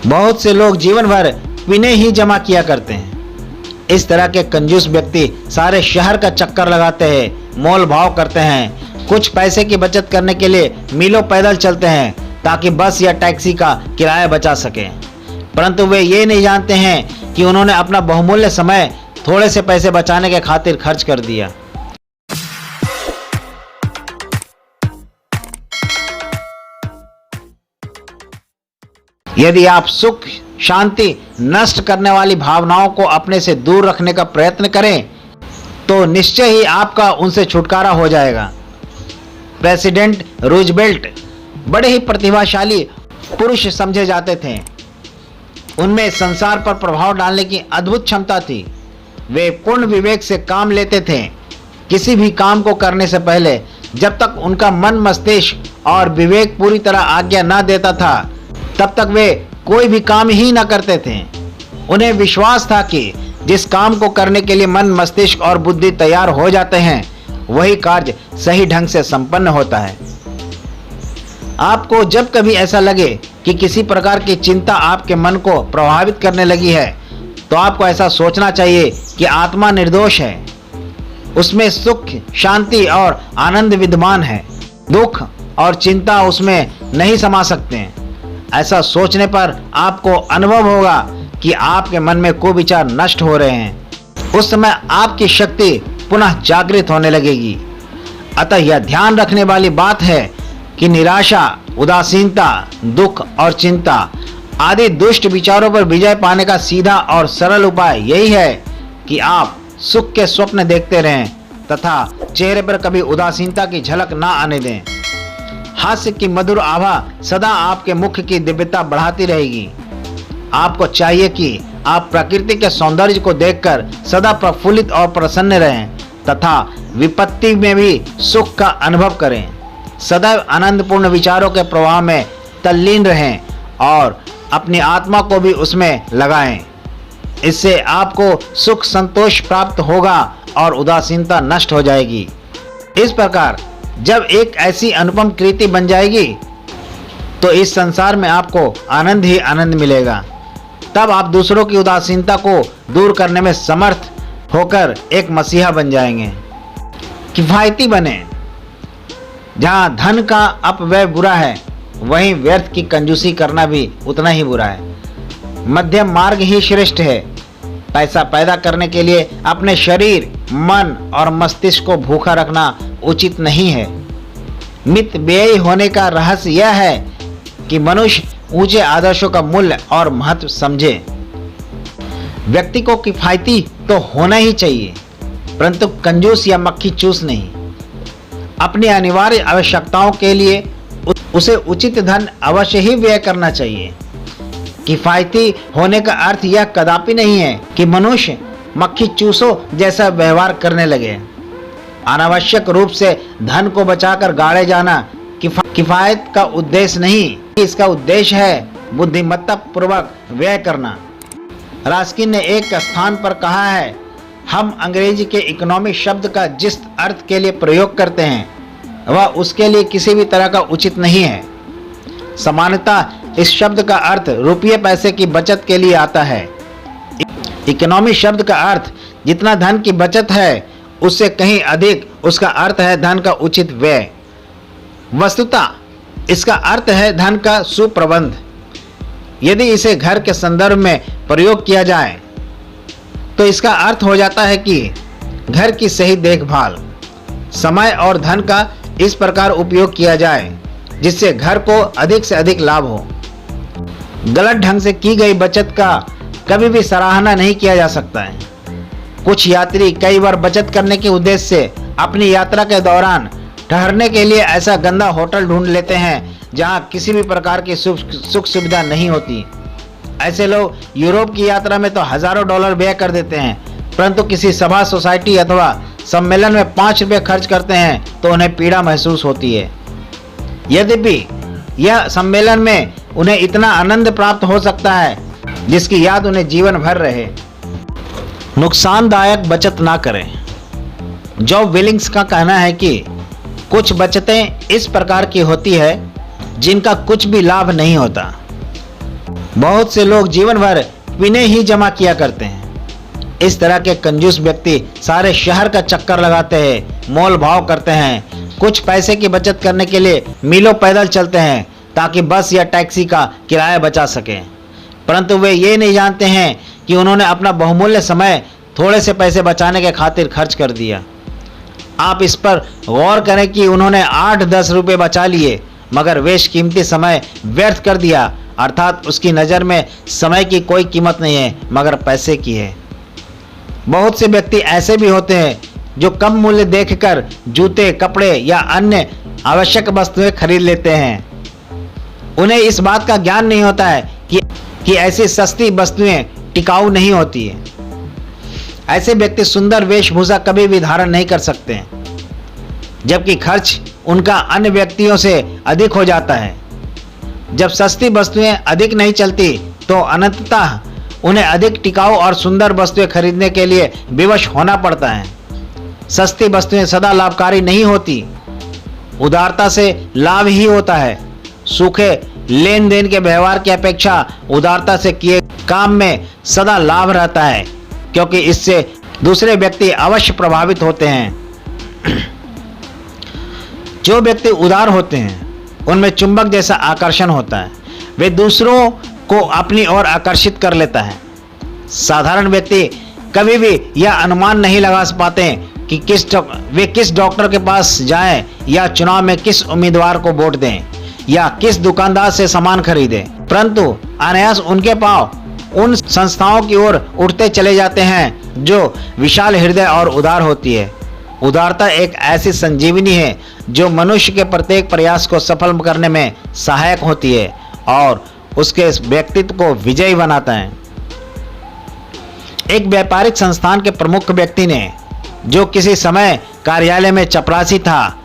बहुत से लोग जीवन भर पीने ही जमा किया करते हैं। इस तरह के कंजूस व्यक्ति सारे शहर का चक्कर लगाते हैं, मोल भाव करते हैं, कुछ पैसे की बचत करने के लिए मीलों पैदल चलते हैं ताकि बस या टैक्सी का किराया बचा सकें, परंतु वे ये नहीं जानते हैं कि उन्होंने अपना बहुमूल्य समय थोड़े से पैसे बचाने के खातिर खर्च कर दिया। यदि आप सुख शांति नष्ट करने वाली भावनाओं को अपने से दूर रखने का प्रयत्न करें तो निश्चय ही आपका उनसे छुटकारा हो जाएगा। प्रेसिडेंट रूजवेल्ट बड़े ही प्रतिभाशाली पुरुष समझे जाते थे। उनमें संसार पर प्रभाव डालने की अद्भुत क्षमता थी। वे पूर्ण विवेक से काम लेते थे। किसी भी काम को करने से पहले जब तक उनका मन मस्तिष्क और विवेक पूरी तरह आज्ञा न देता था तब तक वे कोई भी काम ही न करते थे। उन्हें विश्वास था कि जिस काम को करने के लिए मन मस्तिष्क और बुद्धि तैयार हो जाते हैं वही कार्य सही ढंग से संपन्न होता है। आपको जब कभी ऐसा लगे कि किसी प्रकार की चिंता आपके मन को प्रभावित करने लगी है तो आपको ऐसा सोचना चाहिए कि आत्मा निर्दोष है, उसमें सुख शांति और आनंद विद्यमान है। दुख और चिंता उसमें नहीं समा सकते हैं। ऐसा सोचने पर आपको अनुभव होगा कि आपके मन में कुविचार नष्ट हो रहे हैं। उस समय आपकी शक्ति पुनः जागृत होने लगेगी। अतः यह ध्यान रखने वाली बात है कि निराशा, उदासीनता, दुख और चिंता आदि दुष्ट विचारों पर विजय पाने का सीधा और सरल उपाय यही है कि आप सुख के स्वप्न देखते रहें तथा चेहरे पर कभी उदासीनता की झलक ना आने दें। हास्य की मधुर आभा सदा आपके मुख की दिव्यता बढ़ाती रहेगी। आपको चाहिए कि आप प्रकृति के सौंदर्य को देखकर सदा प्रफुल्लित और प्रसन्न रहें तथा विपत्ति में भी सुख का अनुभव करें। सदैव आनंदपूर्ण विचारों के प्रवाह में तल्लीन रहें और अपनी आत्मा को भी उसमें लगाएं। इससे आपको सुख संतोष प्राप्त होगा और उदासीनता नष्ट हो जाएगी। इस प्रकार जब एक ऐसी अनुपम कृति बन जाएगी तो इस संसार में आपको आनंद ही आनंद मिलेगा। तब आप दूसरों की उदासीनता को दूर करने में समर्थ होकर एक मसीहा बन जाएंगे। किफायती बने। जहाँ धन का अपव्यय बुरा है वहीं व्यर्थ की कंजूसी करना भी उतना ही बुरा है। मध्यम मार्ग ही श्रेष्ठ है। पैसा पैदा करने के लिए अपने शरीर, मन और मस्तिष्क को भूखा रखना उचित नहीं है। मित व्ययी होने का रहस्य यह है कि मनुष्य ऊंचे आदर्शों का मूल्य और महत्व समझे। व्यक्ति को किफायती तो होना ही चाहिए, परंतु कंजूस या मक्खी चूस नहीं। अपनी अनिवार्य आवश्यकताओं के लिए उसे उचित धन अवश्य ही व्यय करना चाहिए। किफायती होने का अर्थ यह कदापि नहीं है कि मनुष्य मक्खी चूसो जैसा व्यवहार करने लगे। अनावश्यक रूप से धन को बचाकर गाड़े जाना किफायत का उद्देश्य नहीं, इसका उद्देश्य है बुद्धिमत्ता पूर्वक व्यय करना। रास्किन ने एक स्थान पर कहा है, हम अंग्रेजी के इकोनॉमी शब्द का जिस अर्थ के लिए प्रयोग करते हैं वह उसके लिए किसी भी तरह का उचित नहीं है। सामान्यतः इस शब्द का अर्थ रुपये पैसे की बचत के लिए आता है। इकोनॉमी शब्द का अर्थ जितना धन की बचत है उससे कहीं अधिक उसका अर्थ है धन का उचित व्यय। वस्तुतः इसका अर्थ है धन का सुप्रबंध। यदि इसे घर के संदर्भ में प्रयोग किया जाए तो इसका अर्थ हो जाता है कि घर की सही देखभाल, समय और धन का इस प्रकार उपयोग किया जाए जिससे घर को अधिक से अधिक लाभ हो। गलत ढंग से की गई बचत का कभी भी सराहना नहीं किया जा सकता है। कुछ यात्री कई बार बचत करने के उद्देश्य से अपनी यात्रा के दौरान ठहरने के लिए ऐसा गंदा होटल ढूंढ लेते हैं जहां किसी भी प्रकार की सुख सुविधा नहीं होती। ऐसे लोग यूरोप की यात्रा में तो हजारों डॉलर व्यय कर देते हैं, परंतु किसी सभा, सोसाइटी अथवा सम्मेलन में 5 रुपये खर्च करते हैं तो उन्हें पीड़ा महसूस होती है। यद्यपि यह सम्मेलन में उन्हें इतना आनंद प्राप्त हो सकता है जिसकी याद उन्हें जीवन भर रहे। नुकसानदायक बचत ना करें। जॉब विलिंग्स का कहना है कि कुछ बचतें इस प्रकार की होती है जिनका कुछ भी लाभ नहीं होता। बहुत से लोग जीवन भर पीने ही जमा किया करते हैं। इस तरह के कंजूस व्यक्ति सारे शहर का चक्कर लगाते हैं, मोल भाव करते हैं, कुछ पैसे की बचत करने के लिए मीलों पैदल चलते हैं ताकि बस या टैक्सी का किराया बचा सकें। परंतु वे ये नहीं जानते हैं कि उन्होंने अपना बहुमूल्य समय थोड़े से पैसे बचाने के खातिर खर्च कर दिया। आप इस पर गौर करें कि उन्होंने 8-10 रुपये बचा लिए मगर बेशकीमती समय व्यर्थ कर दिया, अर्थात उसकी नज़र में समय की कोई कीमत नहीं है मगर पैसे की है। बहुत से व्यक्ति ऐसे भी होते हैं जो कम मूल्य देखकर जूते, कपड़े या अन्य आवश्यक वस्तुएं खरीद लेते हैं। उन्हें इस बात का ज्ञान नहीं होता है कि ऐसी सस्ती वस्तुएं टिकाऊ नहीं होती है। ऐसे व्यक्ति सुंदर वेशभूषा कभी भी धारण नहीं कर सकते हैं, जबकि खर्च उनका अन्य व्यक्तियों से अधिक हो जाता है। जब सस्ती वस्तुएं अधिक नहीं चलती तो अनंततः उन्हें अधिक टिकाऊ और सुंदर वस्तुएं खरीदने के लिए विवश होना पड़ता है। सस्ती वस्तुएं सदा लाभकारी नहीं होती, उदारता से लाभ ही होता है। सूखे लेन देन के व्यवहार की अपेक्षा उदारता से किए काम में सदा लाभ रहता है, क्योंकि इससे दूसरे व्यक्ति अवश्य प्रभावित होते हैं। जो व्यक्ति उदार होते हैं उनमें चुंबक जैसा आकर्षण होता है, वे दूसरों को अपनी ओर आकर्षित कर लेता है। साधारण व्यक्ति कभी भी यह अनुमान नहीं लगा पाते कि वे किस डॉक्टर के पास जाएं या चुनाव में किस उम्मीदवार को वोट दें या किस दुकानदार से सामान खरीदें, परंतु अनायास उनके पांव उन संस्थाओं की ओर उठते चले जाते हैं जो विशाल हृदय और उदार होती है। उदारता एक ऐसी संजीवनी है जो मनुष्य के प्रत्येक प्रयास को सफल करने में सहायक होती है और उसके व्यक्तित्व को विजयी बनाता है। एक व्यापारिक संस्थान के प्रमुख व्यक्ति ने, जो किसी समय कार्यालय में चपरासी था,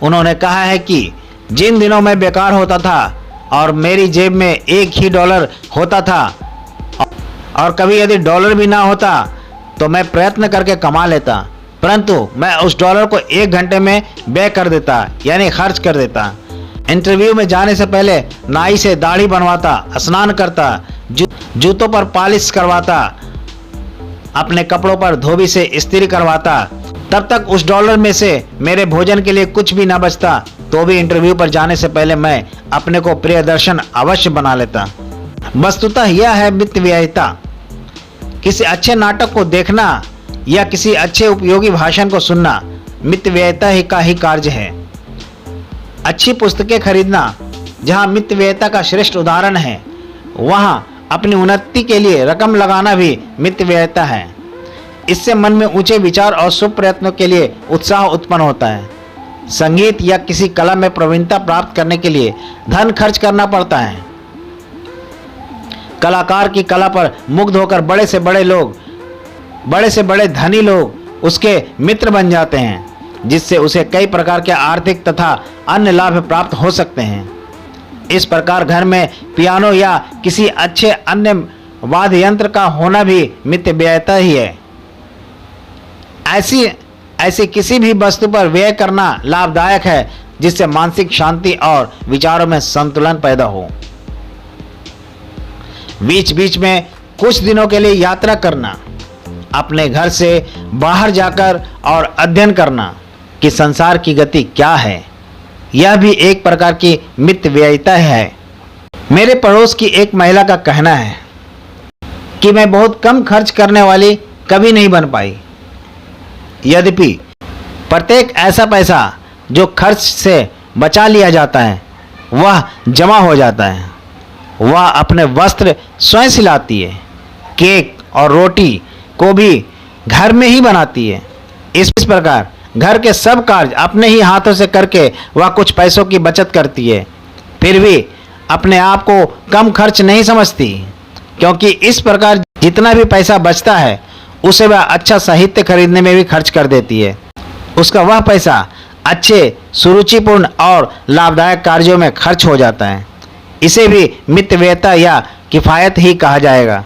उन्होंने कहा है कि जिन दिनों में बेकार होता था और मेरी जेब में $1 होता था और कभी यदि डॉलर भी ना होता तो मैं प्रयत्न करके कमा लेता, परंतु मैं उस डॉलर को 1 घंटे में व्यय कर देता, यानी खर्च कर देता। इंटरव्यू में जाने से पहले नाई से दाढ़ी बनवाता, स्नान करता, जूतों पर पॉलिश करवाता, अपने कपड़ों पर धोबी से इस्त्री करवाता। तब तक उस डॉलर में से मेरे भोजन के लिए कुछ भी ना बचता, तो भी इंटरव्यू पर जाने से पहले मैं अपने को प्रियदर्शन अवश्य बना लेता। वस्तुतः यह है मितव्ययिता। किसी अच्छे नाटक को देखना या किसी अच्छे उपयोगी भाषण को सुनना मितव्ययिता का ही कार्य है। अच्छी पुस्तकें खरीदना, जहाँ मितव्ययिता का श्रेष्ठ उदाहरण है, वहाँ अपनी उन्नति के लिए रकम लगाना भी मितव्ययिता है। इससे मन में ऊंचे विचार और शुभ प्रयत्नों के लिए उत्साह उत्पन्न होता है। संगीत या किसी कला में प्रवीणता प्राप्त करने के लिए धन खर्च करना पड़ता है। कलाकार की कला पर मुग्ध होकर बड़े से बड़े धनी लोग उसके मित्र बन जाते हैं, जिससे उसे कई प्रकार के आर्थिक तथा अन्य लाभ प्राप्त हो सकते हैं। इस प्रकार घर में पियानो या किसी अच्छे अन्य वाद्य यंत्र का होना भी मितव्ययिता ही है। ऐसी किसी भी वस्तु पर व्यय करना लाभदायक है जिससे मानसिक शांति और विचारों में संतुलन पैदा हो। बीच बीच में कुछ दिनों के लिए यात्रा करना, अपने घर से बाहर जाकर और अध्ययन करना कि संसार की गति क्या है, यह भी एक प्रकार की मितव्ययिता है। मेरे पड़ोस की एक महिला का कहना है कि मैं बहुत कम खर्च करने वाली कभी नहीं बन पाई। यद्यपि प्रत्येक ऐसा पैसा जो खर्च से बचा लिया जाता है वह जमा हो जाता है। वह अपने वस्त्र स्वयं सिलाती है, केक और रोटी को भी घर में ही बनाती है। इस प्रकार घर के सब कार्य अपने ही हाथों से करके वह कुछ पैसों की बचत करती है। फिर भी अपने आप को कम खर्च नहीं समझती, क्योंकि इस प्रकार जितना भी पैसा बचता है उसे वह अच्छा साहित्य खरीदने में भी खर्च कर देती है। उसका वह पैसा अच्छे, सुरुचिपूर्ण और लाभदायक कार्यों में खर्च हो जाता है। इसे भी मितव्ययिता या किफायत ही कहा जाएगा।